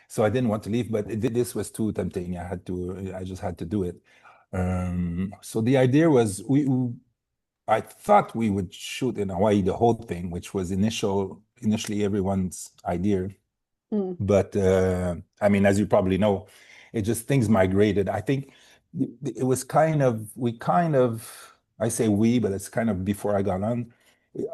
So I didn't want to leave, but this was too tempting. I just had to do it. So the idea was I thought we would shoot in Hawaii the whole thing, which was initially everyone's idea. Mm. But I mean, as you probably know, it just things migrated. I think it was I say we, but it's kind of before I got on,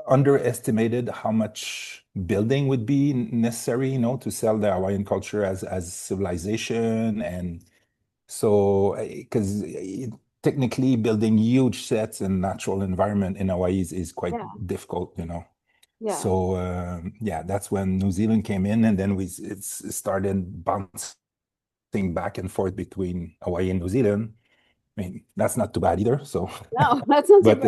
underestimated how much building would be necessary, to sell the Hawaiian culture as civilization. And so, because technically building huge sets in natural environment in Hawaii is quite Yeah. difficult. Yeah. So yeah, that's when New Zealand came in, and then it started bouncing back and forth between Hawaii and New Zealand. I mean, that's not too bad either. So, No, that's not too but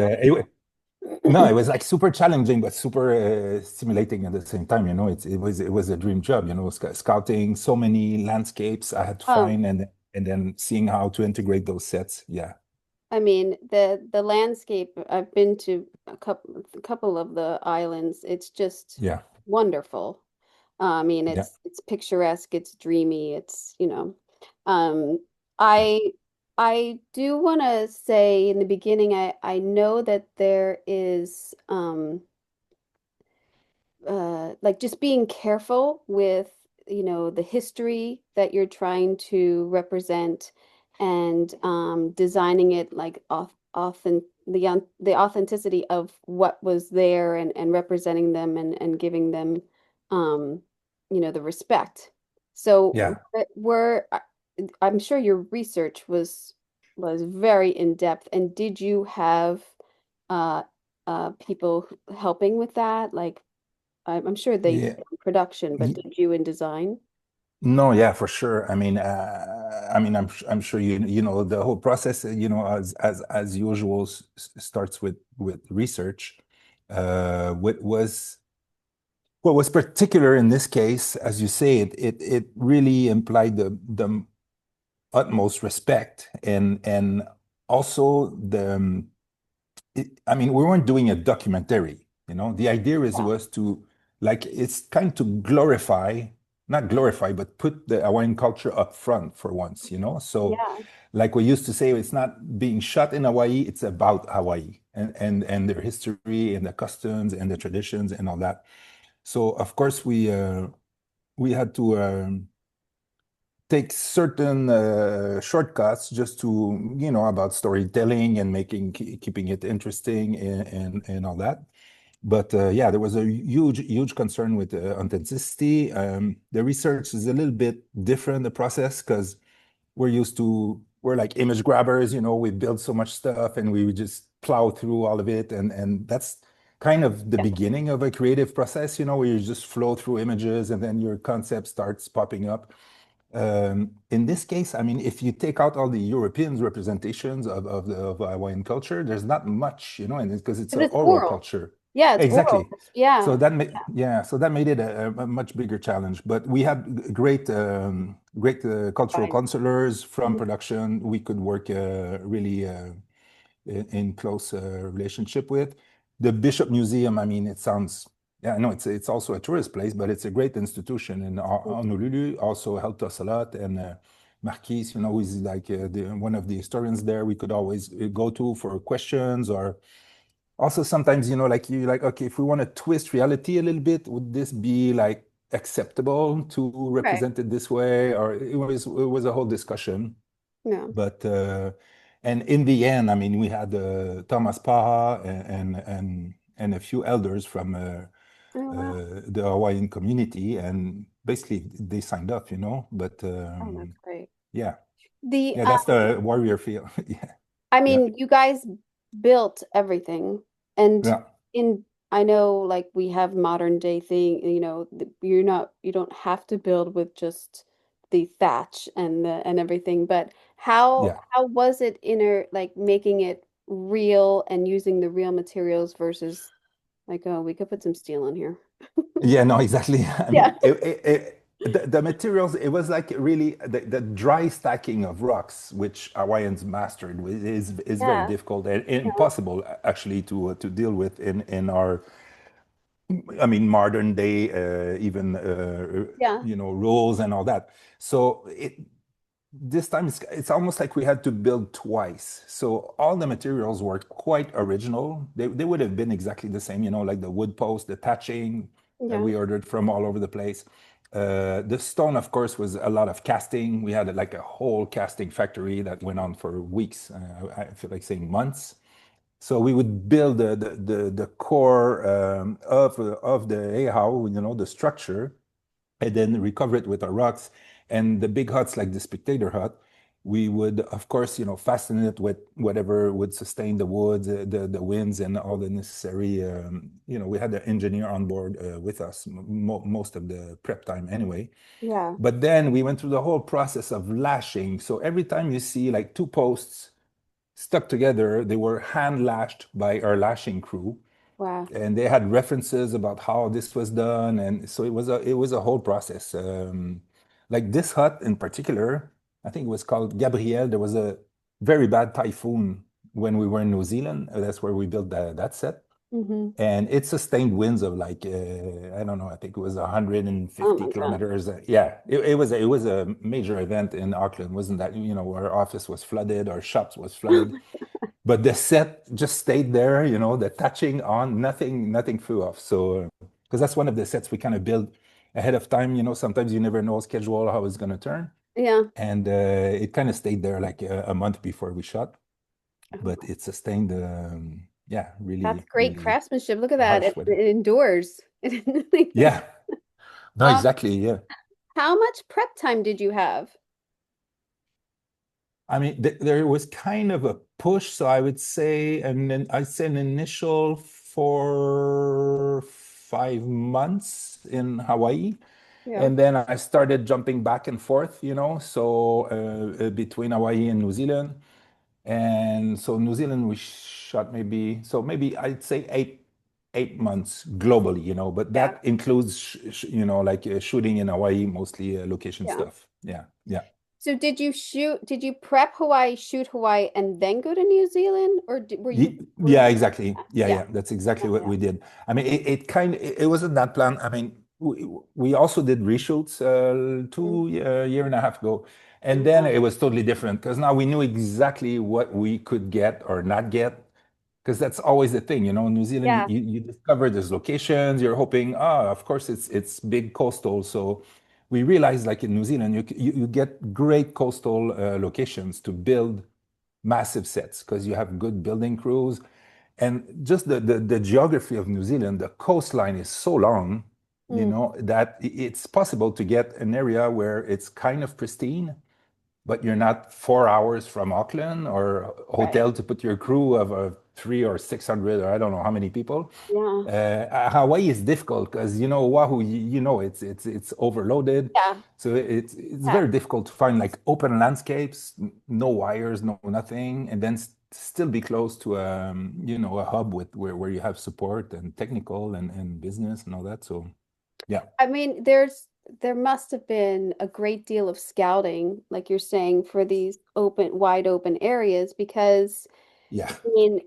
no, bad. it was like super challenging, but super stimulating at the same time. It was a dream job. Scouting so many landscapes I had to Um, find, and then seeing how to integrate those sets. Yeah, I mean, the landscape, I've been to a couple of the islands. It's just yeah, wonderful. I mean, yeah, it's picturesque, it's dreamy, um I I do want to say in the beginning I know that there is like just being careful with, the history that you're trying to represent and designing it like often the authenticity of what was there and representing them and giving them um, the respect. So yeah. I'm sure your research was very in depth. And did you have uh people helping with that? Like I'm sure they did Yeah. in production, but did you in design? No, yeah, for sure. I mean, I'm sure you know the whole process. As usual, starts with research. What was particular in this case, as you say, it really implied the utmost respect, and also I mean, we weren't doing a documentary. The idea Yeah. was to, like, it's kind to glorify, not glorify, but put the Hawaiian culture up front for once. So, Yeah. like we used to say, it's not being shot in Hawaii, it's about Hawaii and their history and the customs and the traditions and all that. So, of course, we had to take certain shortcuts just to, about storytelling and keeping it interesting and all that. But yeah, there was a huge concern with authenticity. The research is a little bit different, the process, because we're like image grabbers. We build so much stuff and we would just plow through all of it. And that's kind of the Yeah. beginning of a creative process, where you just flow through images and then your concept starts popping up. In this case, I mean, if you take out all the Europeans representations of Hawaiian culture, there's not much, and because it's But an it's oral oral. culture. Yeah, it's oral. Exactly. So Yeah. that made it a much bigger challenge. But we had great cultural Fine. counselors from Mhm. production. We could work really in close relationship with. The Bishop Museum, I mean, it sounds, yeah, I know it's also a tourist place, but it's a great institution. And Honolulu also helped us a lot. And Marquis, who is like one of the historians there, we could always go to for questions. Or also sometimes, like you like, okay, if we want to twist reality a little bit, would this be like acceptable to Right. represent it this way? Or it was a whole discussion. Yeah. But and in the end, I mean, we had Thomas Paha and a few elders from Oh wow. the Hawaiian community, and basically they signed up. But Oh, that's great. yeah, The yeah, that's the warrior feel. Yeah, I yeah, mean, you guys built everything. And yeah, in I know like we have modern day thing, you don't have to build with just the thatch and everything, but how yeah. how was it inner like making it real and using the real materials versus like, oh, we could put some steel in here. Yeah, no, exactly. I Yeah. mean, the materials, it was like really the dry stacking of rocks, which Hawaiians mastered, is very Yeah. difficult and Yeah. impossible actually to deal with in our I mean, modern day, even Yeah. rules and all that. So this time it's almost like we had to build twice. So all the materials were quite original. They would have been exactly the same, like the wood post, the thatching that Yeah. we ordered from all over the place. The stone, of course, was a lot of casting. We had like a whole casting factory that went on for weeks. I feel like saying months. So we would build the core of the ahau, the structure, and then recover it with our rocks. And the big huts, like the spectator hut, we would, of course, fasten it with whatever would sustain the woods, the winds, and all the necessary. We had the engineer on board with us most of the prep time anyway. Yeah. But then we went through the whole process of lashing. So every time you see like two posts stuck together, they were hand lashed by our lashing crew, Wow. and they had references about how this was done, and so it was a whole process. Like this hut in particular, I think it was called Gabriel. There was a very bad typhoon when we were in New Zealand. That's where we built that set, Hmm. and it sustained winds of like I don't know. I think it was Oh 150 my God. kilometers. Yeah, it was a major event in Auckland. Wasn't that our office was flooded, our shops was Oh flooded, my, but the set just stayed there, the touching on, nothing flew off. So, because that's one of the sets we kind of build ahead of time, sometimes you never know schedule how it's going to turn. yeah. And it kind of stayed there like a month before we shot, but Oh, it sustained, yeah, that's really, great really craftsmanship. Look at that. harsh It weather. endures. Yeah, no, Um, exactly. Yeah. how much prep time did you have? I mean, there was kind of a push, so I would say, and then I'd say an initial 4, 5 months in Hawaii. Yeah. And then I started jumping back and forth, so between Hawaii and New Zealand. And so New Zealand, we shot maybe I'd say 8 months globally, but Yeah. that includes, like shooting in Hawaii, mostly location Yeah. stuff. Yeah, yeah. So did you prep Hawaii, shoot Hawaii, and then go to New Zealand? Or were Yeah, you, exactly. Yeah, yeah. yeah, that's exactly what Yeah. we did. I mean, it wasn't that plan. I mean, we also did reshoots Mm. year and a half ago, and then Yeah. it was totally different because now we knew exactly what we could get or not get. Because that's always the thing, New Zealand, Yeah. you discover there's locations, you're hoping, of course it's big coastal. So we realized like in New Zealand, you get great coastal locations to build massive sets because you have good building crews, and just the geography of New Zealand, the coastline is so long, Mm. that it's possible to get an area where it's kind of pristine, but you're not 4 hours from Auckland or a Right. hotel to put your crew of 300 or 600 or I don't know how many people. Yeah. Hawaii is difficult because Oahu, it's overloaded, Yeah. so it's Yeah. very difficult to find like open landscapes, no wires, no nothing, and then still be close to a hub where you have support and technical and business and all that. So yeah, I mean, there must have been a great deal of scouting, like you're saying, for these wide open areas because yeah, I mean,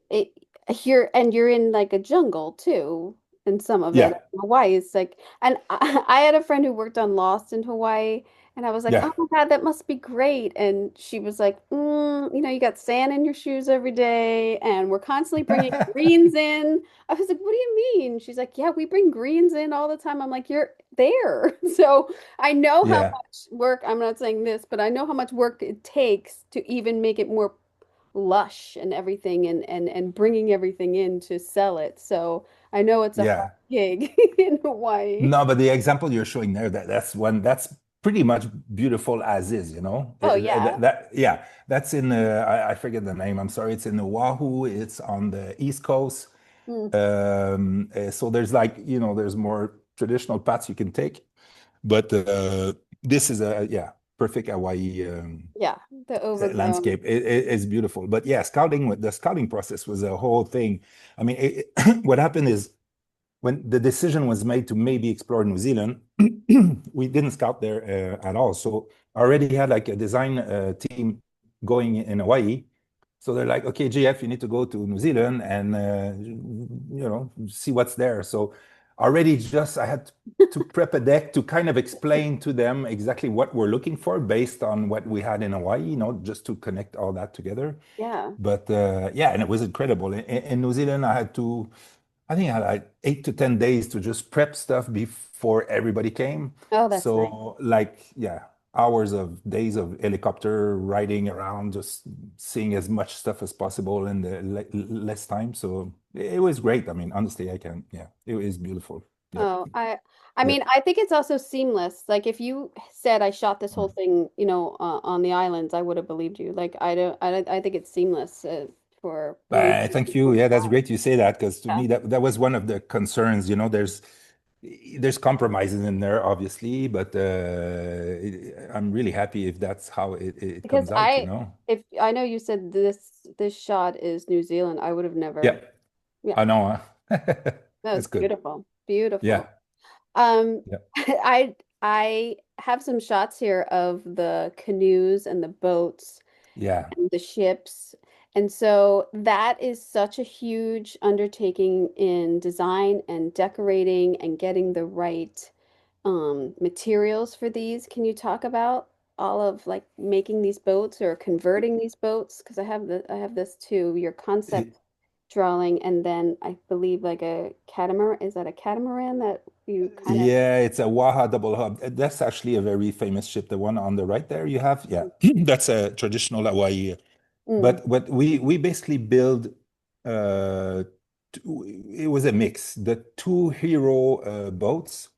you're in like a jungle too, in some of it. yeah, Hawaii is like, and I had a friend who worked on Lost in Hawaii, and I was like, yeah, oh my God, that must be great. And she was like, you got sand in your shoes every day, and we're constantly bringing greens in. I was like, what do you mean? She's like, yeah, we bring greens in all the time. I'm like, you're there. So I know how yeah. much work, I'm not saying this, but I know how much work it takes to even make it more lush and everything and bringing everything in to sell it. So I know it's a hard Yeah. gig in Hawaii. No, but the example you're showing there, that's pretty much beautiful as is, Oh yeah. Yeah, that's in I forget the name. I'm sorry. It's in Oahu. It's on the East Coast. Mm, So there's like, there's more traditional paths you can take, but this is a yeah, perfect Hawaii yeah. The overgrown. landscape. It's beautiful. But yeah, the scouting process was a whole thing. I mean, what happened is when the decision was made to maybe explore New Zealand, we didn't scout there at all. So I already had like a design team going in Hawaii. So they're like, okay, JF, you need to go to New Zealand and see what's there. So already just I had to prep a deck to kind of explain to them exactly what we're looking for based on what we had in Hawaii, just to connect all that together. Yeah. But yeah, and it was incredible. In New Zealand, I think I had like 8 to 10 days to just prep stuff before everybody came. Oh, that's nice. So like, yeah, hours of days of helicopter riding around, just seeing as much stuff as possible in the less time. So it was great. I mean, honestly, yeah, it was beautiful. Yep. Oh, I Yep. mean, I think it's also seamless. Like if you said I shot this whole Mm. thing, on the islands, I would have believed you. Like I think it's seamless for Thank you. Yeah, that's great you say that because to Yeah. me that was one of the concerns. There's compromises in there, obviously, but I'm really happy if that's how it Because comes out. if I know you said this shot is New Zealand, I would have never. Yeah, Yeah, I know. Huh? that was That's good. beautiful, beautiful. Yeah, Um, yeah, I have some shots here of the canoes and the boats yeah. and the ships. And so that is such a huge undertaking in design and decorating and getting the right materials for these. Can you talk about all of like making these boats or converting these boats? Because I have this too, your Y- concept drawing, and then I believe like a catamaran. Is that a catamaran that you kind of Yeah, it's a Waha double hub. That's actually a very famous ship. The one on the right there you have. Yeah, that's a traditional Hawaii. mm, But what we basically build, uh, it was a mix. The two hero boats,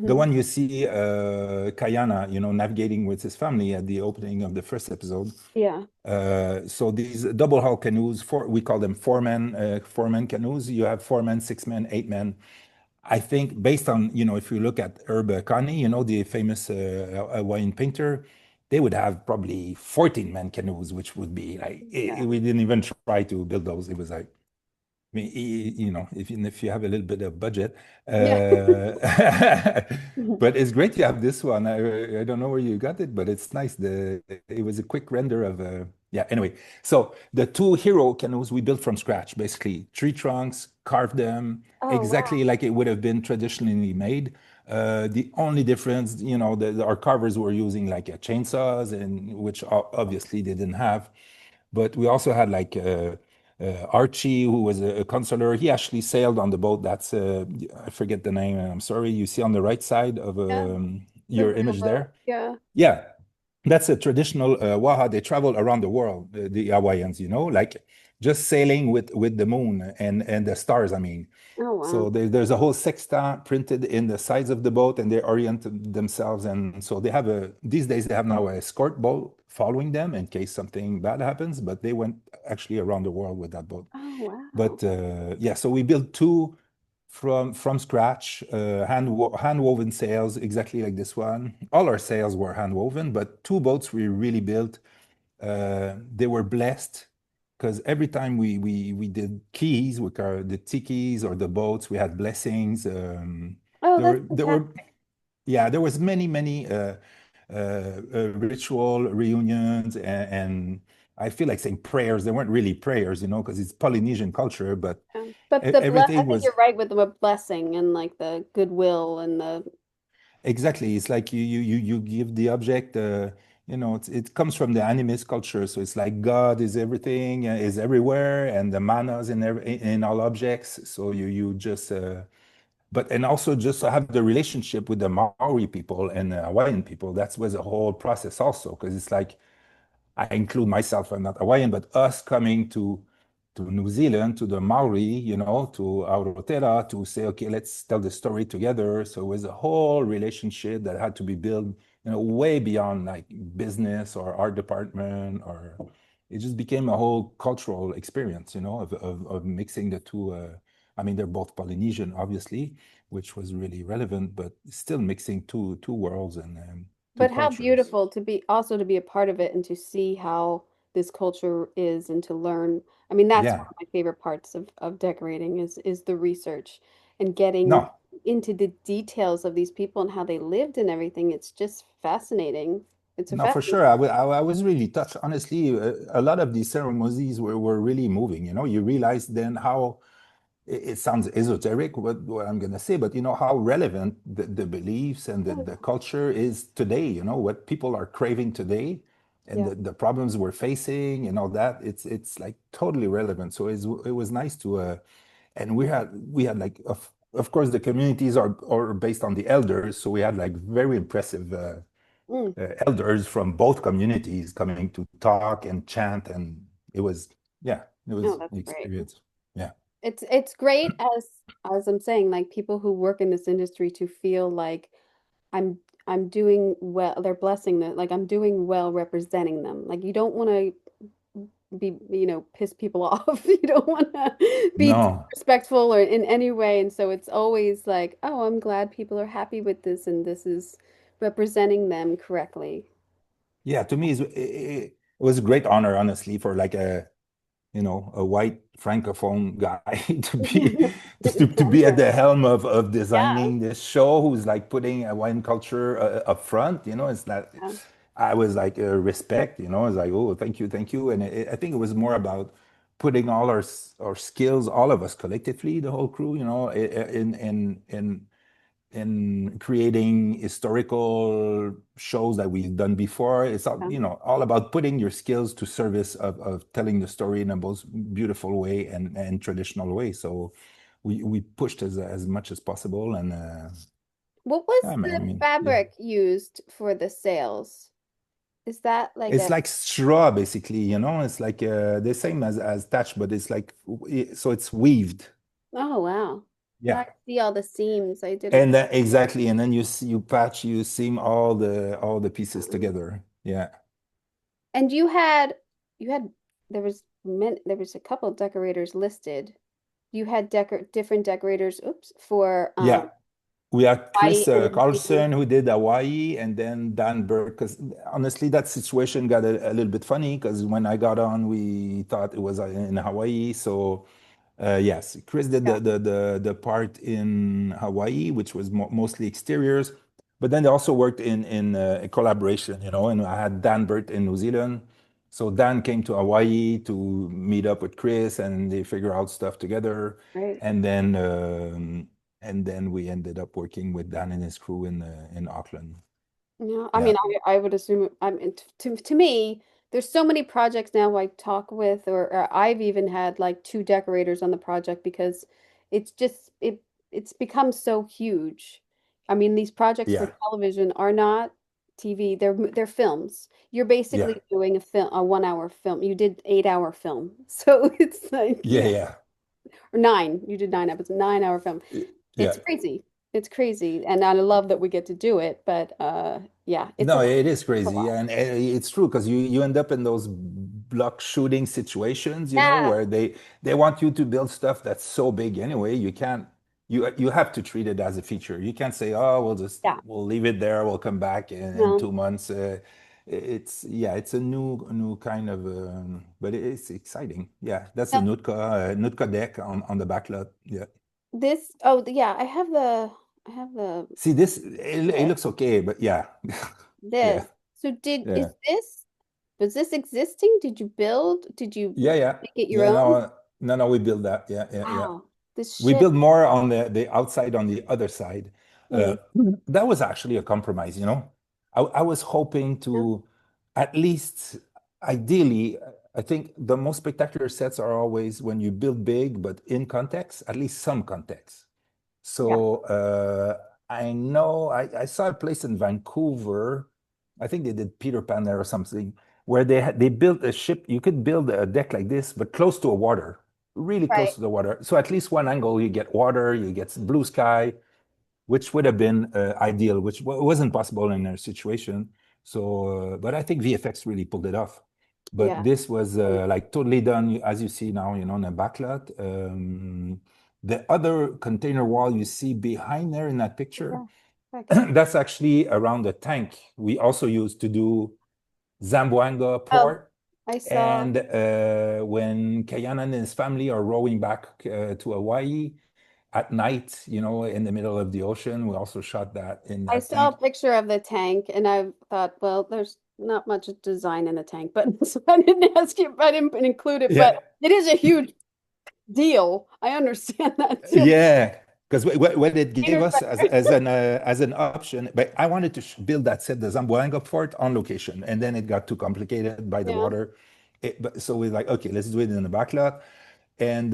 the hmm one you see, Kayana, navigating with his family at the opening of the first episode. yeah. So these double hull canoes, we call them four-man canoes. You have 4 men, 6 men, 8 men. I think based on, if you look at Herb Connie, the famous Hawaiian painter, they would have probably 14-man canoes, which would be like, Yeah. we didn't even try to build those. It was like, I mean, if you have a little bit of budget, Yeah. uh, but it's great you have this one. I don't know where you got it, but it's nice. It was a quick render of yeah. Anyway, so the two hero canoes we built from scratch, basically tree trunks, carved them Oh, wow. exactly like it would have been traditionally made. The only difference, our carvers were using like chainsaws, and which obviously they didn't have. But we also had like Archie, who was a consular. He actually sailed on the boat. I forget the name. I'm sorry. You see on the right side of Yeah. The your image riverboat. there. Yeah. Yeah, that's a traditional Waha. They travel around the world, the Hawaiians, like just sailing with the moon and the stars. I mean, Oh, so wow. there's a whole sexta printed in the sides of the boat, and they orient themselves. And so these days they have now a escort boat following them in case something bad happens. But they went actually around the world with that boat. Oh, wow. But yeah, so we built two from scratch, hand woven sails, exactly like this one. All our sails were hand woven, but two boats we really built. They were blessed because every time we did keys, which are the tikis or the boats, we had blessings. Oh, There that's were there were fantastic. yeah, there was many ritual reunions, and I feel like saying prayers. They weren't really prayers, because it's Polynesian culture, but But I everything think was you're right with the blessing and like the goodwill and the exactly. It's like you give the object. It comes from the animist culture, so it's like God is everything, is everywhere, and the manas in all objects. So you just but and also just to have the relationship with the Maori people and the Hawaiian people. That was a whole process also, because it's like I include myself, I'm not Hawaiian, but us coming to New Zealand, to the Maori, to Aotearoa, to say, okay, let's tell the story together. So it was a whole relationship that had to be built, way beyond like business or art department, or it just became a whole cultural experience, of mixing the two. I mean, they're both Polynesian, obviously, which was really relevant, but still mixing two worlds and two but how cultures. beautiful to be also to be a part of it and to see how this culture is and to learn. I mean, that's one Yeah. of my favorite parts of decorating is the research and getting No, into the details of these people and how they lived and everything. It's just fascinating. It's a no, for fascinating. sure. I was really touched. Honestly, a lot of these ceremonies were really moving. You realize then how, it sounds esoteric what I'm going to say, but you know how relevant the beliefs and the culture is today, you know, what people are craving today and Yeah. the problems we're facing and all that. It's like totally relevant. So it was nice to and we had like of course the communities are based on the elders, so we had like very impressive Mm. elders from both communities coming to talk and chant, and it was yeah, it Oh, was that's an great. experience. Yeah. It's great as I'm saying, like people who work in this industry to feel like I'm I'm doing well. They're blessing that, like I'm doing well representing them. Like you don't want to be, piss people off. You don't want to be No. disrespectful or in any way. And so it's always like, oh, I'm glad people are happy with this and this is representing them correctly. Yeah, to me, it was a great honor, honestly, for like a a white francophone guy to be at Center. the helm of Yeah. designing this show, who's like putting Hawaiian culture up front. You know, it's not. Yeah. I was like respect. You know, it's like oh, thank you, and I think it was more about putting all our skills, all of us collectively, the whole crew. You know, in creating historical shows that we've done before. It's all, Yeah. all about putting your skills to service of telling the story in a most beautiful way and traditional way. So we pushed as much as possible. And What was yeah, man, I the mean, yeah. fabric used for the sails? Is that like It's a, like straw, basically, It's like the same as thatch, but it's like so it's weaved. oh wow. Now I Yeah. see all the seams. I didn't. And then, exactly, and then you patch, you seam all the pieces together. Yeah. And you had there was a couple decorators listed. You had different decorators, oops, for Yeah, we had Hawaii Chris and New Zealand. Carlson who did Hawaii, and then Dan Burke. Because honestly, that situation got a little bit funny because when I got on, we thought it was in Hawaii. So yes, Chris did Yeah, the part in Hawaii, which was mostly exteriors, but then they also worked in a collaboration, and I had Dan Burt in New Zealand. So Dan came to Hawaii to meet up with Chris, and they figure out stuff together, right. and then we ended up working with Dan and his crew in Auckland. Yeah, I Yeah, mean, I would assume, I mean, to me, there's so many projects now I talk with, or I've even had like two decorators on the project because it's just it's become so huge. I mean, these projects for yeah, television are not TV, they're films. You're yeah, basically doing a 1 hour film. You did 8 hour film. So it's like, yeah, yeah, or nine. You did 9 episodes, 9 hour film. yeah. It's crazy. It's crazy. And I love that we get to do it, but yeah, it's a No, lot. it is It's a crazy, lot. and it's true because you end up in those block shooting situations, Yeah. where they want you to build stuff that's so big anyway. You can't you have to treat it as a feature. You can't say, oh, Yeah. we'll leave it there. We'll come back in No. 2 months. It's a new kind of, but it's exciting. Yeah, that's the No, Nootka deck on the back lot. Yeah. this, oh, yeah, I have the, See this, it this, looks okay, but yeah, this. yeah, So yeah. was this existing? Did you Yeah, yeah, make it your yeah. own? No, no, no. We build that. Yeah, yeah, yeah. Wow. This We ship. build more on the outside, on the other side. Mm, That was actually a compromise. I was hoping yeah. to at least, ideally, I think the most spectacular sets are always when you build big, but in context, at least some context. Yeah. So I know I saw a place in Vancouver. I think they did Peter Pan there or something, where they built a ship. You could build a deck like this, but close to a water, really close Right. to the water. So at least one angle, you get water, you get blue sky, which would have been ideal, which wasn't possible in their situation. So, but I think VFX really pulled it off. But Yeah. this was Um, like totally done, as you see now, in a backlot. The other container wall you see behind there in that picture, yeah. Okay. that's actually around the tank we also used to do Zamboanga Oh, port. I saw. And when Kayan and his family are rowing back to Hawaii at night, in the middle of the ocean, we also shot that in I that saw a tank. picture of the tank and I thought, well, there's not much design in the tank, but so I didn't ask you, I didn't include it, but Yeah. it is a huge. deal. I understand that too. Yeah, because what it gave Peter's us like, as an option, but I wanted to build that set, the Zamboanga fort on location, and then it got too complicated by the yeah. water. So we're like, okay, let's do it in the back lot. And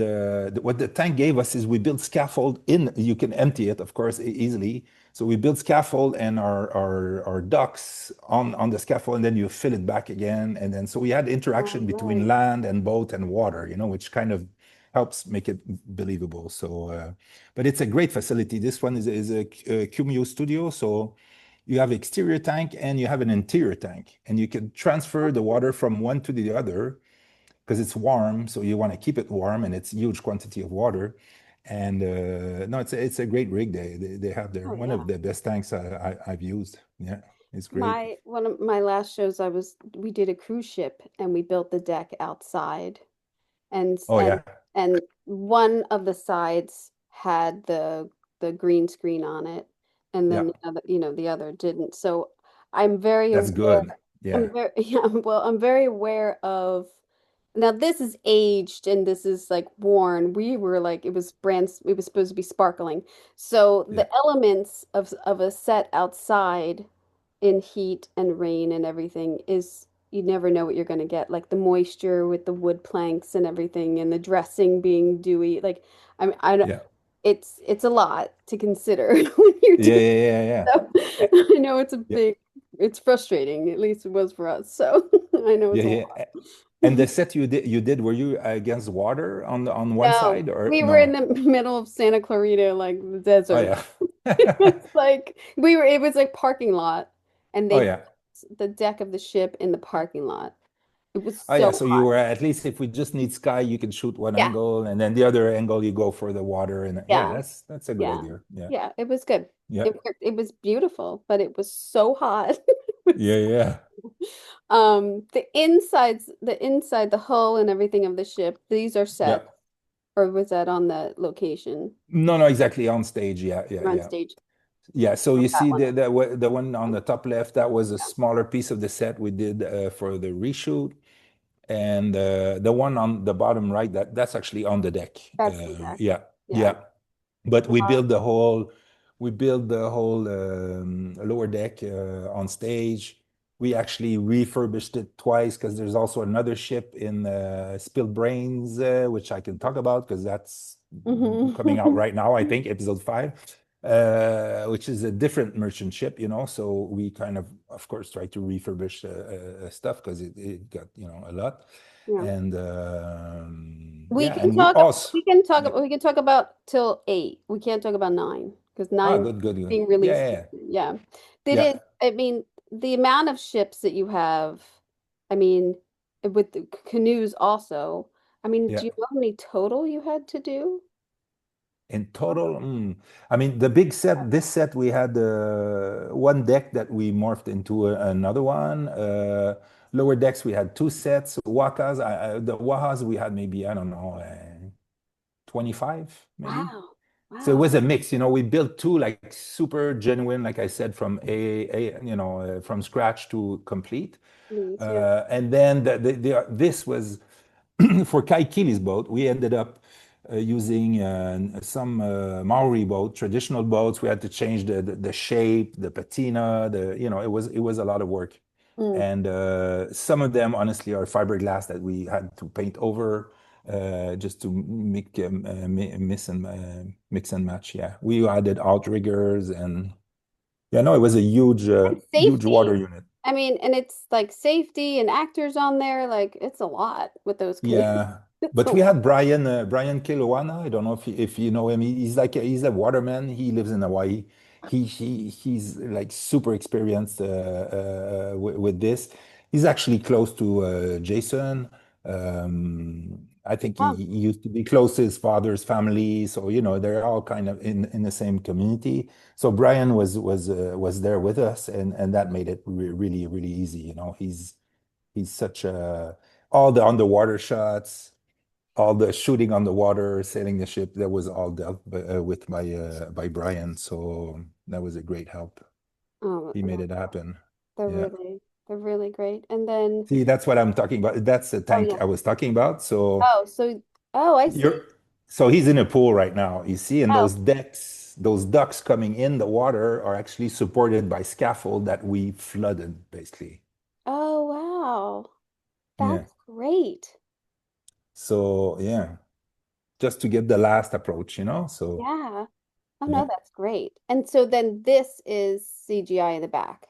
what the tank gave us is we built scaffold in. You can empty it, of course, easily. So we built scaffold and our ducks on the scaffold, and then you fill it back again. And then so we had All interaction between right. land and boat and water, which kind of helps make it believable. So, but it's a great facility. This one is a Cumio studio. So you have exterior tank and you have an interior tank, and you can transfer the water from one to the other because it's warm, so you want to keep it warm, and it's huge quantity of water. And no, it's a great rig. They have their Oh one yeah. of the best tanks I've used. Yeah, it's great. My one of my last shows we did a cruise ship and we built the deck outside and Oh yeah, and one of the sides had the green screen on it and then yeah, the other didn't. So I'm very that's aware good. Yeah, I'm very yeah, well, I'm very aware of now this is aged and this is like worn. We were like it was supposed to be sparkling. So yeah, the elements of a set outside in heat and rain and everything is you never know what you're going to get. Like the moisture with the wood planks and everything and the dressing being dewy. Like I don't yeah, it's a lot to consider when you're yeah, doing yeah, yeah, yeah. stuff. Eh, I know yeah, it's frustrating. At least it was for us. So I know yeah, it's a yeah. lot. And the set you did, were you against water on one No, side or we were in no? the middle of Santa Clarita, like the Oh desert. yeah, It was like parking lot, and oh they yeah. built the deck of the ship in the parking lot. It was Oh yeah, so so you hot. were at least if we just need sky, you can shoot one Yeah, angle, and then the other angle you go for the water, and yeah, yeah, that's a good yeah, idea. Yeah, yeah. It was good. yeah, It worked. It was beautiful, but it was so hot. It yeah, was- yeah, the hull and everything of the ship, these are yeah. set, or was that on the location? No, no, exactly on stage. Yeah, yeah, You're on yeah, stage. yeah. So you That see one. the one on the top left, that was a Yeah, smaller piece of the set we did for the reshoot, and the one on the bottom right, that's actually on the deck. that's the deck. Yeah, Yeah. yeah. But Wow. we built the whole lower deck on stage. We actually refurbished it twice because there's also another ship in Spilled Brains, which I can talk about because that's coming out Mhm. right now, I think, episode 5, which is a different merchant ship, So we kind of course, try to refurbish stuff because it got, a lot. Yeah. And yeah, and we also, yeah. We can talk about till 8. We can't talk about 9 because Ah, 9 good, good, good. being Yeah, released. yeah, Yeah. That yeah, is, I mean, the amount of ships that you have, I mean, with the canoes also. I mean, yeah. do you know how many total you had to do? In total, I mean, this set, we had one deck that we morphed into another one. Lower decks, we had two sets. Wakas, the Wahas, we had maybe, I don't know, 25 maybe. Wow. So it Wow. was a mix, we built two like super genuine, like I said, from from scratch to complete. Please, yeah. And then this was for Kai Kili's boat. We ended up using some Maori boat, traditional boats. We had to change the shape, the patina, it was a lot of work. Mm. And some of them, honestly, are fiberglass that we had to paint over just to make mix and match. Yeah, we added outriggers and yeah, no, it was a And huge water safety. unit. I mean, and it's like safety and actors on there. Like, it's a lot with those canoes. Yeah, It's a but we lot. had Brian Keloana. I don't know if you know him. He's a waterman. He lives in Hawaii. He's like super experienced with this. He's actually close to Jason. I think he, Wow. he used to be close to his father's family, so they're all kind of in the same community. So Brian was there with us, and that made it really really easy. He's such a all the underwater shots, all the shooting on the water, sailing the ship, that was all dealt with by Brian. So that was a great help. Oh, He made no, it happen. they're Yeah. they're really great. And then, See, that's what I'm talking about. That's the oh tank yeah. I was talking about. So Oh, so, oh, I you're see. So he's in a pool right now, you see, and Oh, those ducks coming in the water are actually supported by scaffold that we flooded, basically. oh wow. Yeah. That's great. So yeah, just to get the last approach, So Yeah. Oh no, yeah. that's great. And so then this is CGI in the back.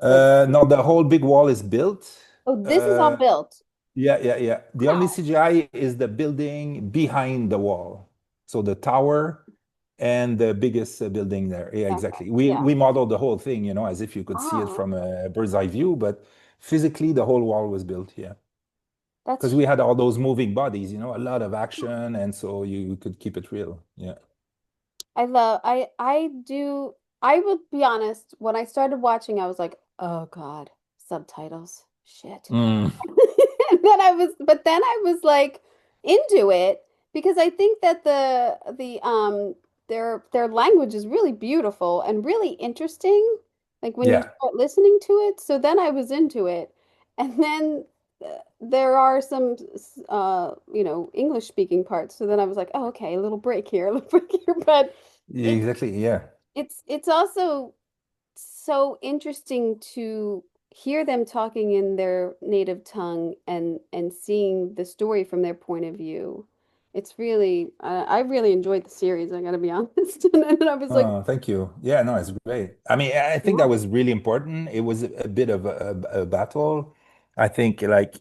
Like, No, the whole big wall is built. oh, this is all Uh, built. yeah, yeah, yeah. The only Wow. CGI is the building behind the wall. So the tower and the biggest building there. Yeah, Okay. exactly. We Yeah. we modeled the whole thing, as if you could see it Wow. from a bird's eye view, but physically the whole wall was built, yeah. Because That's we had all those moving bodies, a lot of action, and so you could keep it real. Yeah. I do I will be honest, when I started watching, I was like, oh God, subtitles. Shit. Mm, And then but then I was like into it because I think that their language is really beautiful and really interesting. Like when you yeah. start listening to it. So then I was into it. And then there are some English speaking parts. So then I was like, oh, okay, a little break here, a little break here. But Yeah, it's exactly. Yeah. it's also so interesting to hear them talking in their native tongue and seeing the story from their point of view. It's really I really enjoyed the series, I gotta be honest. And then I was like, Oh, thank you. Yeah, no, it's great. I mean, I think that yeah, was really important. It was a bit of a battle. I think like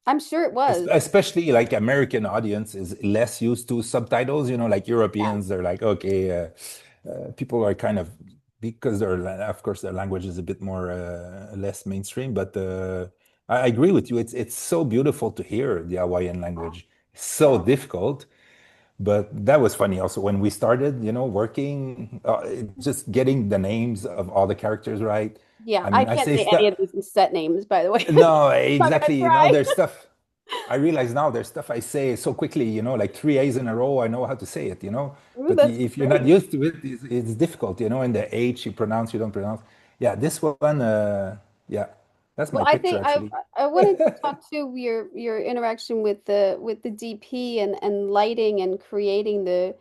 I'm sure it was. especially like American audience is less used to subtitles, like Yeah. Europeans, they're like, okay, people are kind of because of course their language is a bit more less mainstream, but I agree with you. It's so beautiful to hear the Hawaiian language. It's so Yeah. difficult. But that was funny also when we started, working, just getting the names of all the characters right. Yeah, I I mean, I can't say say any stuff. of these set names, by the way. No, I'm not gonna exactly. try. There's stuff. I realize now there's stuff I say so quickly, like three A's in a row, I know how to say it. Ooh, But that's if you're not great. used to it, it's difficult, and the H you pronounce, you don't pronounce. Yeah, this one, yeah, that's Well, my I picture think I actually. I wanted to talk to your interaction with the DP and lighting and creating the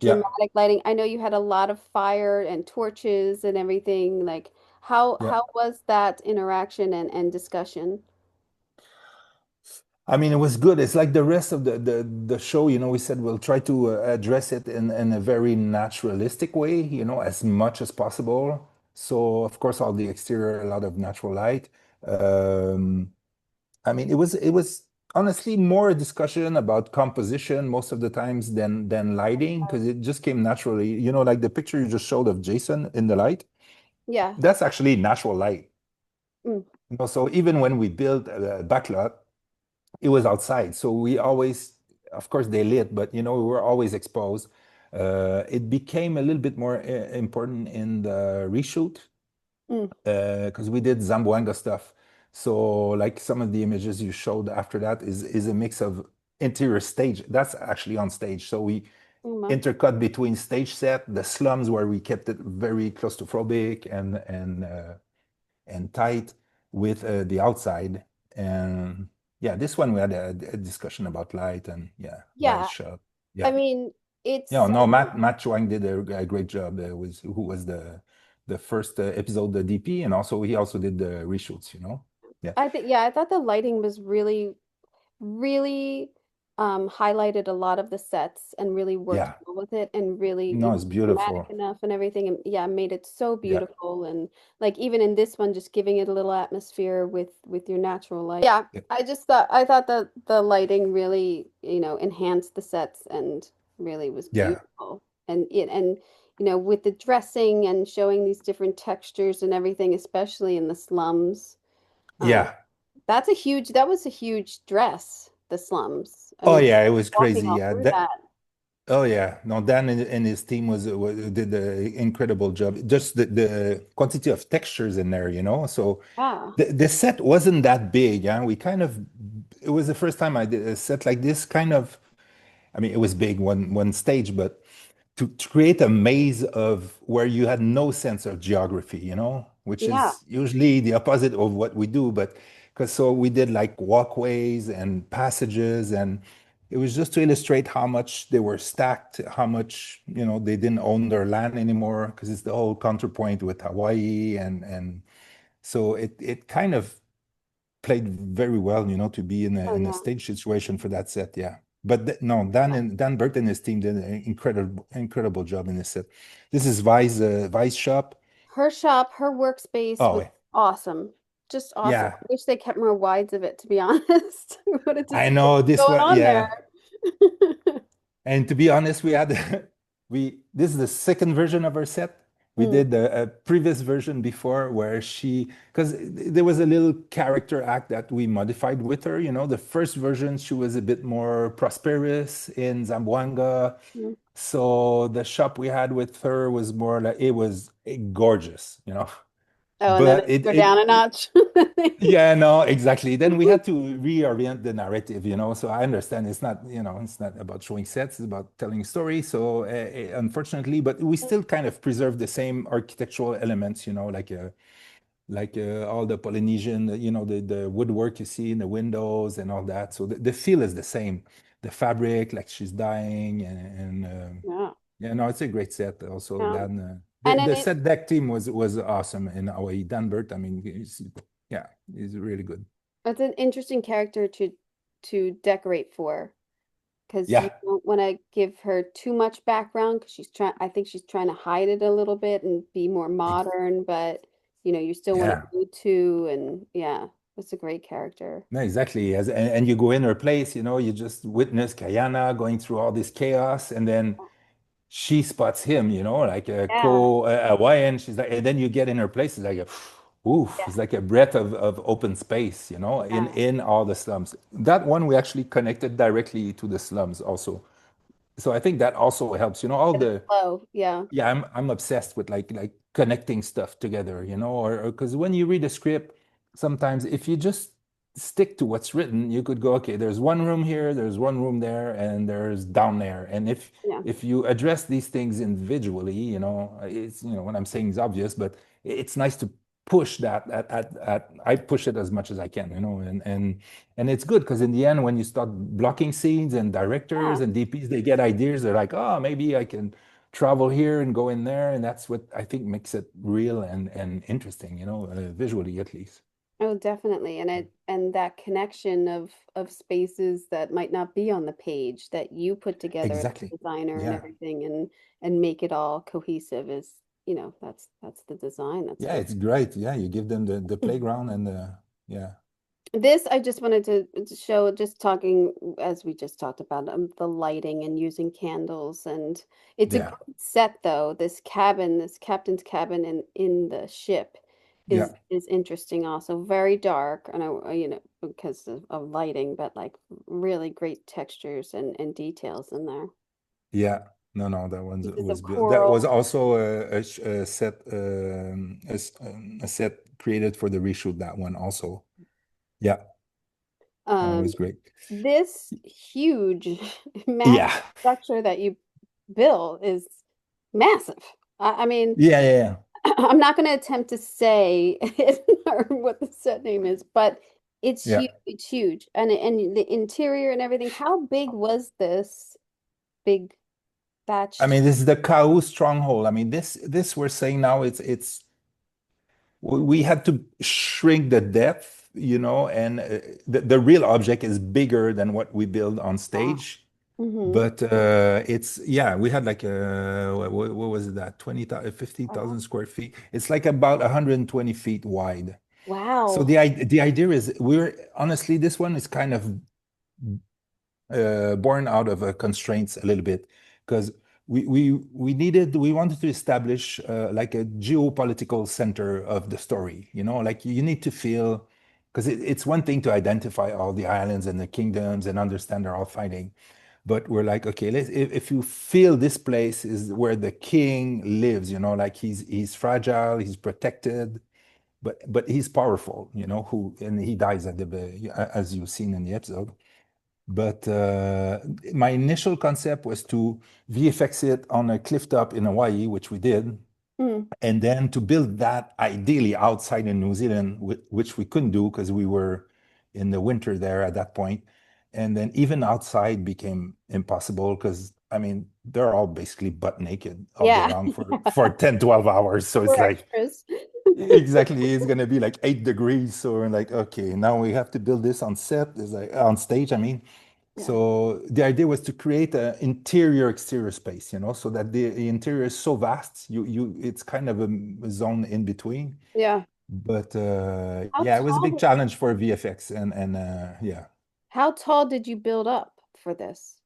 Yeah, dramatic lighting. I know you had a lot of fire and torches and everything. Like yeah. how was that interaction and discussion? I mean, it was good. It's like the rest of the show, we said we'll try to address it in a very naturalistic way, as much as possible. So, of course, all the exterior, a lot of natural light. Um, I mean, it was honestly more a discussion about composition most of the times than lighting because it just came naturally. Like the picture you just showed of Jason in the light, Yeah. that's actually natural light. Mm, So even when we built a backlot, it was outside. So we always, of course, they lit, but we were always exposed. It became a little bit more important in the reshoot mm, because we did Zamboanga stuff. So like some of the images you showed after that is a mix of interior stage. That's actually on stage. So we mm, intercut between stage set, the slums where we kept it very claustrophobic and tight with the outside. And yeah, this one we had a discussion about light and yeah, light yeah. shot. I Yeah. mean, Yeah, it's no, Matt Chuang did a great job. Who was the first episode, the DP, and also he also did the reshoots. Yeah, I think yeah, I thought the lighting was really highlighted a lot of the sets and really worked yeah. well with it and really No, it's dramatic beautiful. enough and everything and yeah made it so Yeah, beautiful and like even in this one just giving it a little atmosphere with your natural light. Yeah, yeah, I thought that the lighting really enhanced the sets and really was yeah, beautiful and with the dressing and showing these different textures and everything, especially in the slums. um, yeah. that was a huge dress, the slums. I Oh mean, yeah, it was walking crazy. all Yeah, through that. Oh yeah, no, Dan and his team did an incredible job. Just the quantity of textures in there, So Yeah. the set wasn't that big, yeah. It was the first time I did a set like this, kind of. I mean, it was big one stage, but to create a maze of where you had no sense of geography, which Yeah. is usually the opposite of what we do. But because so we did like walkways and passages and it was just to illustrate how much they were stacked, how much, they didn't own their land anymore, because it's the whole counterpoint with Hawaii, and so it kind of played very well, to be in a Oh yeah. stage situation for that set. Yeah. But no, Dan Burke and his team did an incredible job in this set. This is Vi's shop. Her shop, her workspace Oh, was awesome. Just awesome. yeah. I wish they kept more wides of it, to be honest. I wanted to I see what know was this going one. on Yeah. there. And to be honest, we had this is the second version of her set. We Mm. did a previous version before where because there was a little character act that we modified with her. The first version, she was a bit more prosperous in Zamboanga. Mm. So the shop we had with her was more like, it was gorgeous. Oh, and then But it go down a notch. yeah, no, exactly. Then we had to reorient the narrative. So I understand it's not about showing sets, it's about telling stories. So unfortunately, but we still kind of preserve the same architectural elements, like all the Polynesian, the woodwork you see in the windows and all that. So the feel is the same. The fabric, like she's dying, and Yeah. yeah, no, it's a great set. Also, Yeah. Dan, the And then the set deck team was awesome in Hawaii. Dan Burt, I mean, yeah, he's really good. it's an interesting character to decorate for because you Yeah, don't want to give her too much background because I think she's trying to hide it a little bit and be more ex- modern, but you still want to yeah, go to and yeah, it's a great character. no, exactly. And you go in her place, you just witness Kayana going through all this chaos, and then she spots him, like a Yeah. Hawaiian. She's like, and then you get in her place, it's like oof, Yeah. it's like a breath of open space, in Yeah. in all the slums. That one we actually connected directly to the slums also. So I think that also helps, all Get it the flow. Yeah. yeah, I'm obsessed with like connecting stuff together, or because when you read a script, sometimes if you just stick to what's written, you could go, okay, there's one room here, there's one room there, and there's down there. And if Yeah. if you address these things individually, it's what I'm saying is obvious, but it's nice to push that I push it as much as I can, and it's good because in the end, when you start blocking scenes and Yeah. directors and DPs, they get ideas. They're like, oh, maybe I can travel here and go in there, and that's what I think makes it real and interesting, visually at least. Oh, definitely. And that connection of spaces that might not be on the page that you put together as Exactly. a designer and Yeah. everything and make it all cohesive is, that's the design. That's Yeah, what it's great. Yeah, you give them the playground and yeah. this I just wanted to show just talking as we just talked about the lighting and using candles and it's a Yeah. great set though. This cabin, this captain's cabin in the ship Yeah. is interesting also. Very dark and because of lighting, but like really great textures and details in there. Yeah. No, that one Pieces was of beautiful. That was coral. also a set a set created for the reshoot, that one also. Yeah, that Um, was great. this huge, massive Yeah. structure that you built is massive. I mean, Yeah, yeah, yeah. I'm not going to attempt to say or what the set name is, but it's Yeah. huge. It's huge, and the interior and everything. How big was this big I thatched? mean, this is the Kau stronghold. I mean, this we're saying now, it's we had to shrink the depth, and the real object is bigger than what we build on Wow. stage. Mm-hmm. But it's yeah, we had like what was it, that 20,000, 15,000 square feet. It's like about 120 feet wide. So Wow. the idea is, we're honestly, this one is kind of born out of constraints a little bit, because we wanted to establish like a geopolitical center of the story. Like you need to feel, because it's one thing to identify all the islands and the kingdoms and understand they're all fighting, but we're like, okay, if you feel this place is where the king lives, like he's fragile, he's protected, but he's powerful, and he dies as you've seen in the episode. But my initial concept was to VFX it on a cliff top in Hawaii, which we did, Mm. and then to build that ideally outside in New Zealand, which we couldn't do because we were in the winter there at that point. And then even outside became impossible because I mean they're all basically butt naked all day Yeah. long for 10, 12 hours. So it's We're like extras. exactly it's gonna be like 8 degrees. So we're like, okay, now we have to build this on set, it's like on stage, I mean. Yeah. So the idea was to create an interior exterior space, so that the interior is so vast, you it's kind of a zone in between. Yeah. But How yeah, it was a tall big did, challenge for VFX and yeah. how tall did you build up for this?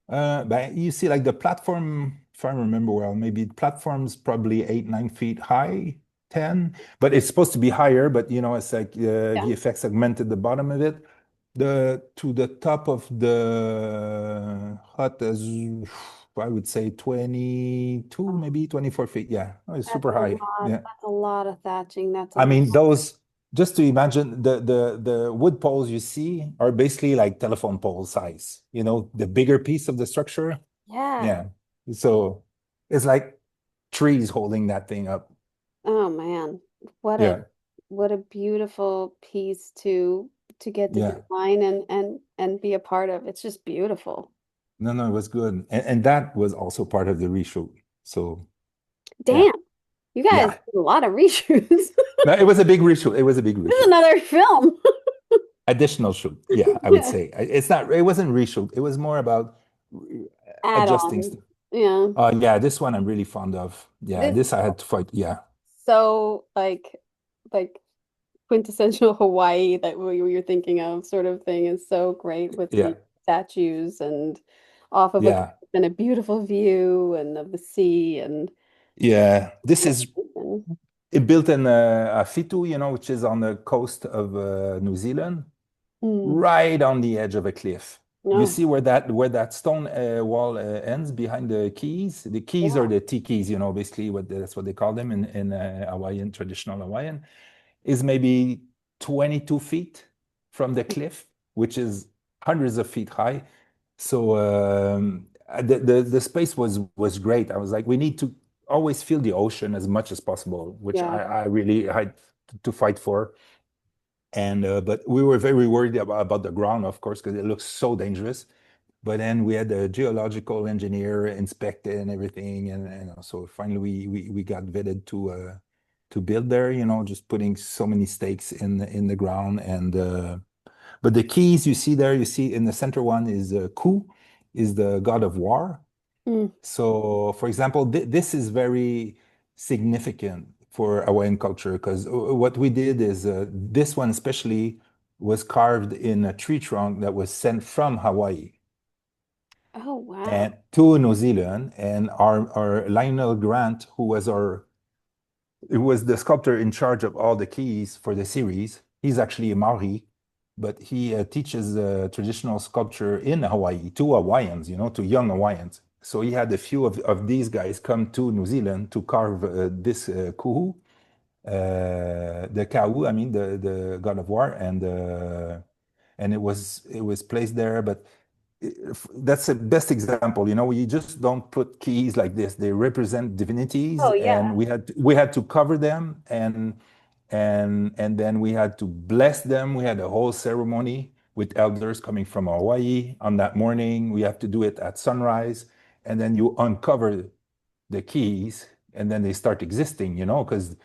But you see, like the platform, if I remember well, maybe the platform's probably 8, 9 feet high, 10, but it's supposed to be higher. But it's like Yeah. VFX segmented the bottom of it. The to the top of the hut is, I would say 22, Oh, maybe 24 feet. Yeah, oh, it's that's super a high. lot. Yeah. That's a lot of thatching. That's a I lot. mean, those, just to imagine the wood poles you see are basically like telephone pole size, the bigger piece of the structure. Yeah. Yeah. So it's like trees holding that thing up. Oh man. What a Yeah. what a beautiful piece to get to Yeah. design and be a part of. It's just beautiful. No, no, it was good. And that was also part of the reshoot. So yeah. Damn. You guys Yeah. did a lot of reshoots. No, it was a big reshoot. It was a big This is reshoot. another film. Additional shoot. Yeah, I would Yeah. say. It wasn't reshoot. It was more about adjusting Add-ons. stuff. Yeah. Yeah, this one I'm really fond of. Yeah, This this I had to fight. Yeah. so like quintessential Hawaii that you're thinking of sort of thing is so great with Yeah. the statues and off of a cliff Yeah. and a beautiful view and of the sea and Yeah. This is and, it built in Fitu, which is on the coast of New Zealand, mm, right on the edge of a cliff. You no. see where that stone wall ends behind the keys? The keys are Yeah. the tikis, basically that's what they call them in Hawaiian, traditional Hawaiian, is maybe 22 feet from the cliff, which is hundreds of feet high. So the space was great. I was like, we need to always feel the ocean as much as possible, which Yeah. I really had to fight for. And but we were very worried about the ground, of course, because it looks so dangerous. But then we had a geological engineer inspect it and everything, and so finally we got vetted to build there. Just putting so many stakes in the ground, and but the keys you see there, you see in the center one is Ku, is the god of war. Mm. So, for example, this is very significant for Hawaiian culture because what we did is this one especially was carved in a tree trunk that was sent from Hawaii Oh wow. and to New Zealand. And our Lionel Grant, who was it was the sculptor in charge of all the keys for the series. He's actually a Maori, but he teaches traditional sculpture in Hawaii to Hawaiians, to young Hawaiians. So he had a few of these guys come to New Zealand to carve this kuhu, the kau, I mean, the god of war, and it was placed there. But that's the best example. You just don't put keys like this. They represent divinities, Oh yeah. and we had to cover them, and then we had to bless them. We had a whole ceremony with elders coming from Hawaii on that morning. We have to do it at sunrise, and then you uncover the keys, and then they start existing. Because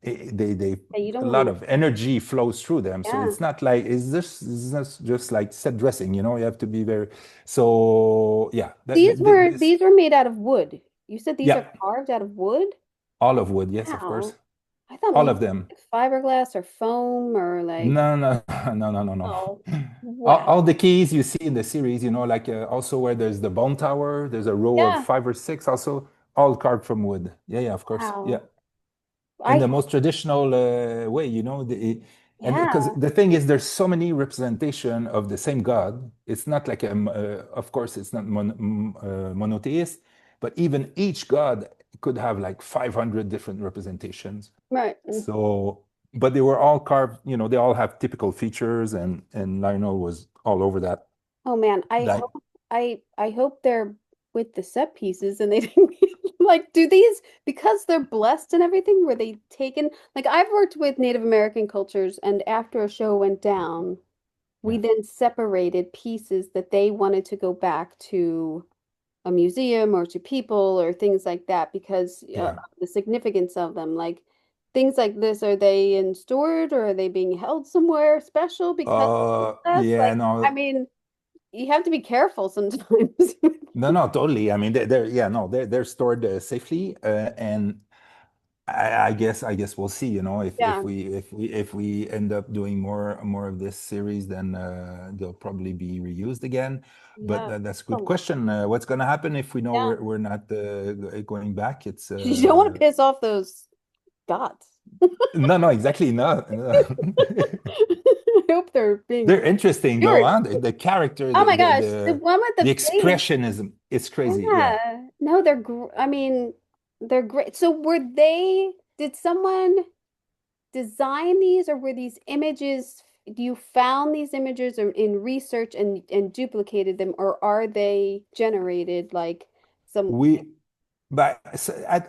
they Hey, you don't a want lot to of energy flows through them. So yeah. it's not like it's just like set dressing. You have to be very. So yeah, this These were made out of wood. You said these yeah, are carved out of wood? all of wood. Yes, of course, Wow. I thought all maybe of them. like fiberglass or foam or like No, no, no, no, no, no. oh All, wow. all the keys you see in the series, like also where there's the bone tower, there's a row of Yeah. 5 or 6, also all carved from wood. Yeah, yeah, of course. Yeah. Wow. In I the most traditional way, and because yeah. the thing is, there's so many representation of the same God. It's not like of course, it's not monotheist, but even each God could have like 500 different representations. Right. So, but they were all carved. They all have typical features, and Lionel was all over that. Oh man, Like, I hope they're with the set pieces and they didn't like do these because they're blessed and everything, were they taken like I've worked with Native American cultures and after a show went down, we then separated pieces that they wanted to go back to a museum or to people or things like that because yeah. the significance of them. Like things like this, are they in stored or are they being held somewhere special because of this? Yeah, Like, I no, mean, you have to be careful sometimes. no, totally. I mean, yeah, no, they're stored safely, and I guess we'll see. You know, if Yeah, we if we end up doing more of this series, then they'll probably be reused again. But yeah. that's a A good lot. question. What's going to happen if we know Yeah. we're not going back? It's You don't want to piss off those gods. no, no, exactly, no, no. I hope they're being They're interesting though, cured. huh? The character, Oh my gosh, the one with the the face. expressionism, it's crazy. Yeah. Yeah. No, they're gr I mean, they're great. So did someone design these or were these images, you found these images or in research and duplicated them, or are they generated like some, We But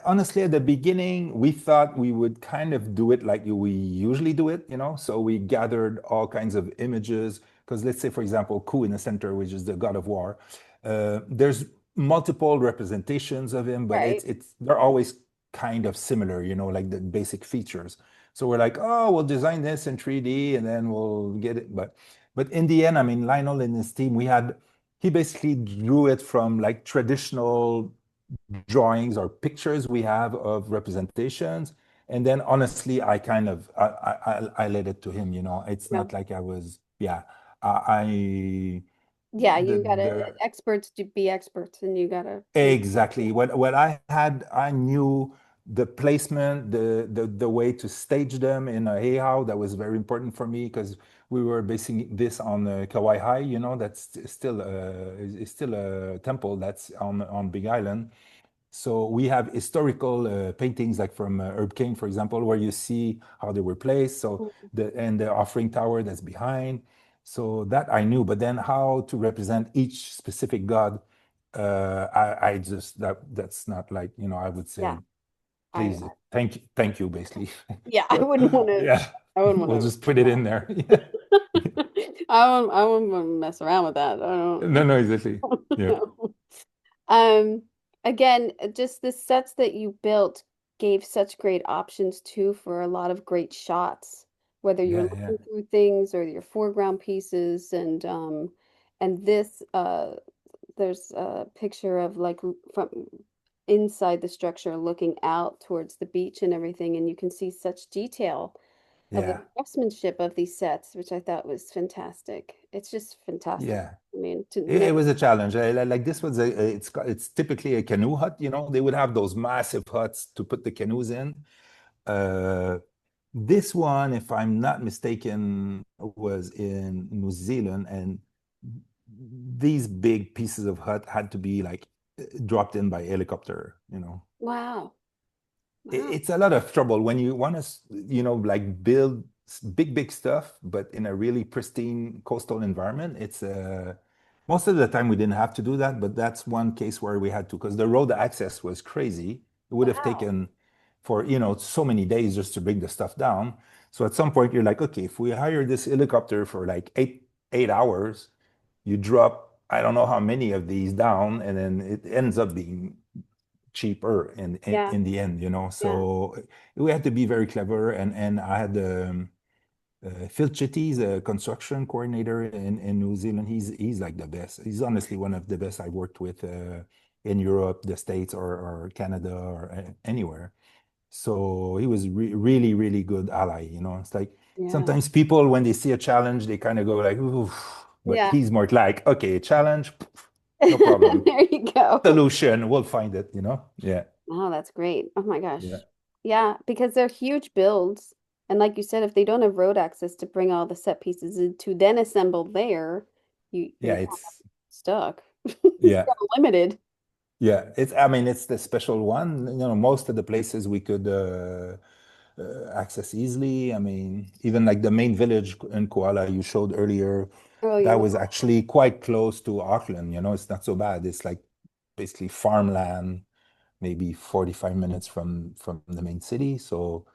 honestly, at the beginning, we thought we would kind of do it like we usually do it, you know? So we gathered all kinds of images. Because let's say, for example, Ku in the center, which is the god of war, there's multiple representations of him, but right, they're always kind of similar, you know, like the basic features. So we're like, oh, we'll design this in 3D and then we'll get it. But in the end, I mean, Lionel and his team, he basically drew it from like traditional drawings or pictures we have of representations. And then honestly, I kind of I let it to him, you know. It's yeah. not like I was, yeah. I Yeah, you gotta the experts to be experts and you gotta make exactly what I had, I knew the placement, the way to stage them in a heiau. That was very important for me because we were basing this on Kauai High, you know, that's still is still a temple that's on Big Island. So we have historical paintings like from Herb King, for example, where you see how they were placed. So Mm, the offering tower that's behind. So that I knew, but then how to represent each specific god, I just that's not like, you know, I would yeah, say, I please, thank you, basically. yeah, But yeah, I wouldn't want we'll to just put it in there. Yeah. I wouldn't want to mess around with that. I No, don't no, exactly. Yeah, know. Um, again, just the sets that you built gave such great options too for a lot of great shots, whether you're yeah, yeah, looking through things or your foreground pieces and this there's a picture of like from inside the structure looking out towards the beach and everything, and you can see such detail of the yeah, craftsmanship of these sets, which I thought was fantastic. It's just fantastic. yeah. I mean, to It never, was a challenge. Like this was it's typically a canoe hut, you know. They would have those massive huts to put the canoes in. Uh, this one, if I'm not mistaken, was in New Zealand, and these big pieces of hut had to be like dropped in by helicopter, you know. wow, wow, It's a lot of trouble when you want to, you know, like build big stuff, but in a really pristine coastal environment. It's most of the time we didn't have to do that, but that's one case where we had to because the road access was crazy. It would have wow. taken for, you know, so many days just to bring the stuff down. So at some point you're like, okay, if we hire this helicopter for like eight hours, you drop I don't know how many of these down, and then it ends up being cheaper Yeah, in the end, you know. yeah, So we had to be very clever, and I had Phil Chitty's a construction coordinator in New Zealand. He's like the best. He's honestly one of the best I worked with in Europe, the States, or Canada, or anywhere. So he was really good ally. You know, it's like yeah, sometimes people when they see a challenge, they kind of go like, "Ooh," but yeah. he's more like, "Okay, challenge, no problem. There you go. Solution, we'll find it." You know? Yeah, Oh, that's great. Oh my yeah. gosh. Yeah, because they're huge builds. And like you said, if they don't have road access to bring all the set pieces in to then assemble there, you're Yeah, kind of it's stuck. You're yeah, limited. yeah. It's I mean it's the special one. You know, most of the places we could access easily. I mean, even like the main village in Koala you showed earlier, Oh that yeah. was actually quite close to Auckland. You know, it's not so bad. It's like basically farmland, maybe 45 minutes from the main city. So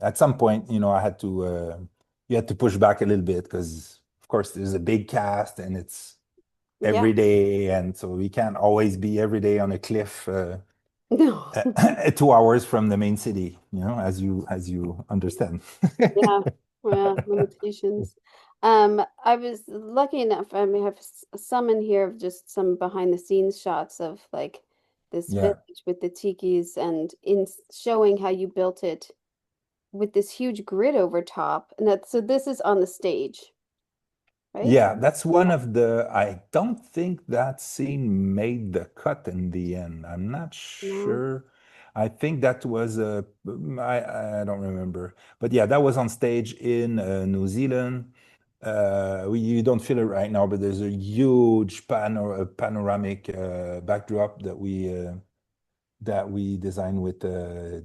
at some point, you know, I had to you had to push back a little bit because course, there's a big cast and it's Yeah. every day, and so we can't always be every day on a cliff No. 2 hours from the main city, as you understand. Yeah. Well, limitations. I was lucky enough. I may have some in here of just some behind the scenes shots of like this Yeah. village with the tikis and in showing how you built it with this huge grid over top. And that so this is on the stage, right? Yeah, that's one of the, I don't think that scene made the cut in the end. I'm not No. sure. I think that was I don't remember. But yeah, that was on stage in New Zealand. You don't feel it right now, but there's a huge panoramic backdrop that we designed with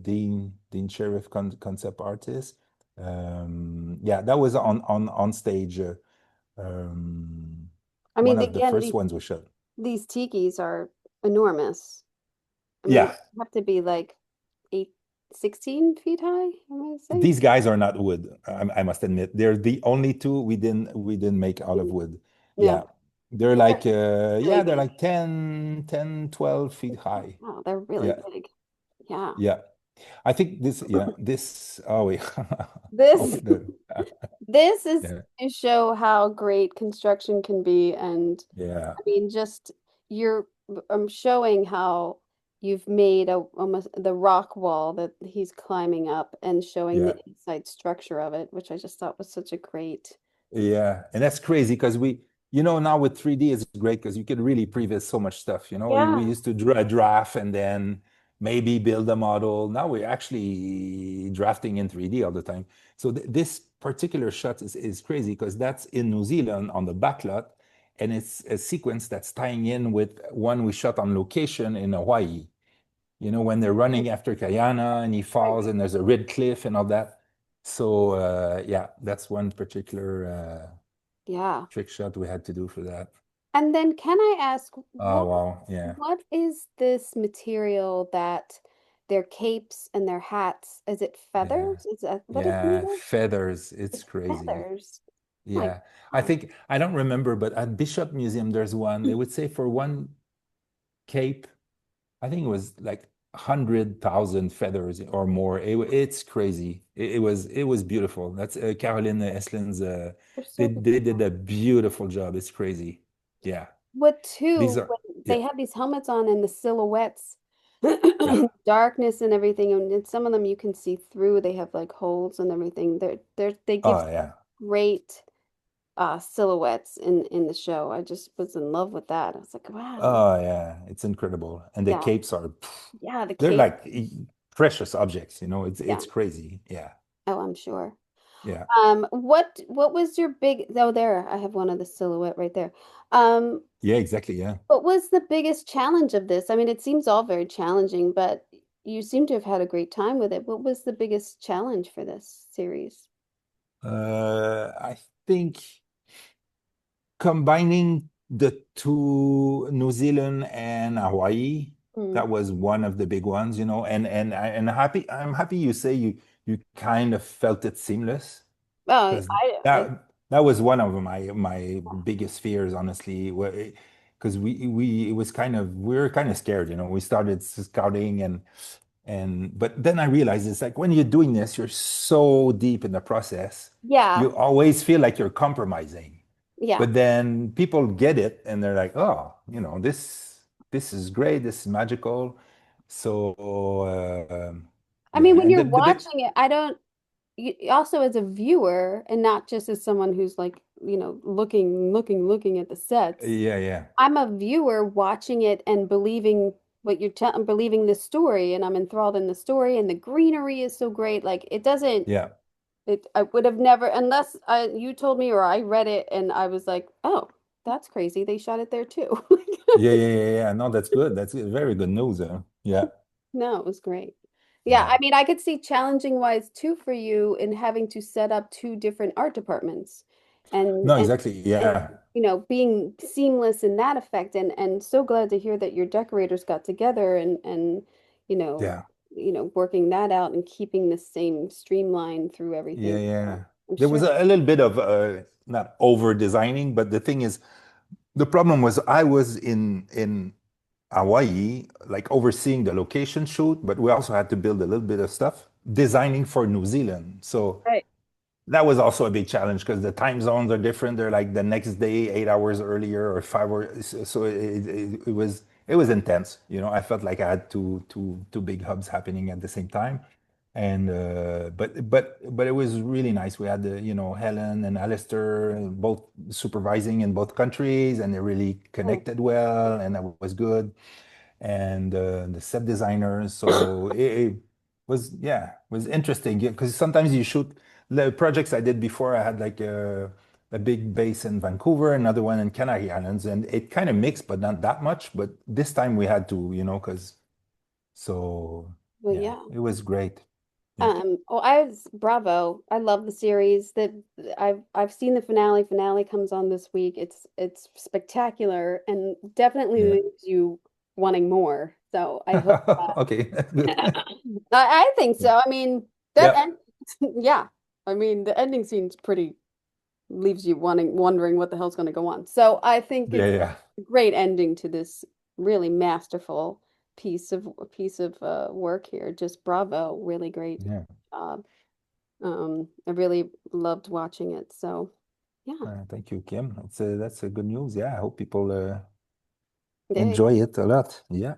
Dean Sheriff concept artist. Yeah, that was on stage. I One mean, of the again, first ones we shot. these tikis are enormous. I mean, they Yeah, have to be like 16 feet high, I'm gonna say. these guys are not wood. I must admit, they're the only two we didn't make out of wood. Yeah, Yeah, they're they're like really yeah, they're big. like 12 feet high. Wow, they're really Yeah, big. Yeah. yeah. I think this. Oh wait. Oh, This this is yeah, to show how great construction can be. And yeah, I mean, just you're showing how you've made a almost the rock wall that he's climbing up and showing the yeah. inside structure of it, which I just thought was such a great. Yeah, and that's crazy because now with 3D it's great because you can really previs so much stuff. We Yeah. used to draft and then maybe build a model. Now we're actually drafting in 3D all the time. So this particular shot is crazy because that's in New Zealand on the backlot, and it's a sequence that's tying in with one we shot on location in Hawaii. When they're running after Kayana and he Right. falls and there's a red cliff and all that. So yeah, that's one particular Yeah. trick shot we had to do for that. And then can I ask Oh what wow, yeah, what is this material that their capes and their hats, is it yeah, feathers? Is that what it's made yeah. of? Feathers, it's It's crazy. feathers. My Yeah, I God. think I don't remember, but at Bishop Museum there's one. They would say for one cape, I think it was like 100,000 feathers or more. It's crazy. It was beautiful. That's Caroline Eslin's. They're They so they did beautiful. a beautiful job. It's crazy. Yeah, What these too, are when yeah they have these helmets on and the silhouettes, yeah. darkness and everything, and in some of them you can see through. They have like holes and everything. They give Oh yeah. great silhouettes in the show. I just was in love with that. I was like, wow. Oh yeah. It's incredible. And the Yeah. capes are Yeah, the they're cape. like precious objects. It's Yeah. it's crazy. Yeah Oh, I'm sure. yeah What was your big, oh, there, I have one of the silhouette right there. Um, yeah exactly yeah. what was the biggest challenge of this? I mean, it seems all very challenging, but you seem to have had a great time with it. What was the biggest challenge for this series? I think combining the two, New Zealand and Hawaii, Mm. that was one of the big ones, and I'm happy you say you kind of felt it seamless Oh, because I that was one of my biggest fears, honestly, because it was we were kind of scared, we started scouting and but then I realized it's like when you're doing this, you're so deep in the process, yeah, you always feel like you're compromising. yeah. But then people get it and they're like, oh, this is great, this is magical. So I mean, yeah, when and you're the big watching it, I don't, also as a viewer and not just as someone who's like, looking at the sets. yeah, yeah, I'm a viewer watching it and believing what you're telling, believing the story, and I'm enthralled in the story, and the greenery is so great. Like it doesn't, yeah, I would have never, unless you told me or I read it and I was like, oh, that's crazy. They shot it there too. yeah, yeah, yeah, yeah. No, that's good. That's very good news. Yeah, No, it was great. Yeah, I yeah. mean, I could see challenging wise too for you in having to set up two different art departments and No, and exactly. and Yeah, being seamless in that effect, and so glad to hear that your decorators got together and you know yeah. working that out and keeping the same streamline through Yeah, everything. yeah. So, I'm There was sure. a little bit of not over designing, but the thing is, the problem was I was in Hawaii, like overseeing the location shoot, but we also had to build a little bit of stuff, designing for New Zealand. So Right. that was also a big challenge because the time zones are different. They're like the next day, 8 hours earlier or 5 hours. So it was intense. I felt like I had two big hubs happening at the same time. And but it was really nice. We had Helen and Alistair both supervising in both countries, and they really Oh, connected well, and that was good. And the set designers. So it was interesting because sometimes you shoot the projects I did before. I had like a big base in Vancouver, another one in Canary Islands, and it kind of mixed, but not that much. But this time we had to, because so well, yeah, yeah. it was great. Yeah. Oh, I was Bravo. I love the series. That I've seen the finale. Finale comes on this week. It's spectacular and definitely Yeah. leaves you wanting more. So I hope Okay, that's good. I think Yeah. so. I mean that Yeah. end yeah. I mean the ending scene's pretty leaves you wondering what the hell's going to go on. So I think Yeah. it's Yeah. a great ending to this really masterful piece of work here. Just bravo, really great Yeah. job. I really loved watching it. So yeah, Thank you, Kim. That's a good news. Yeah, I hope people yeah, enjoy it a lot. Yeah.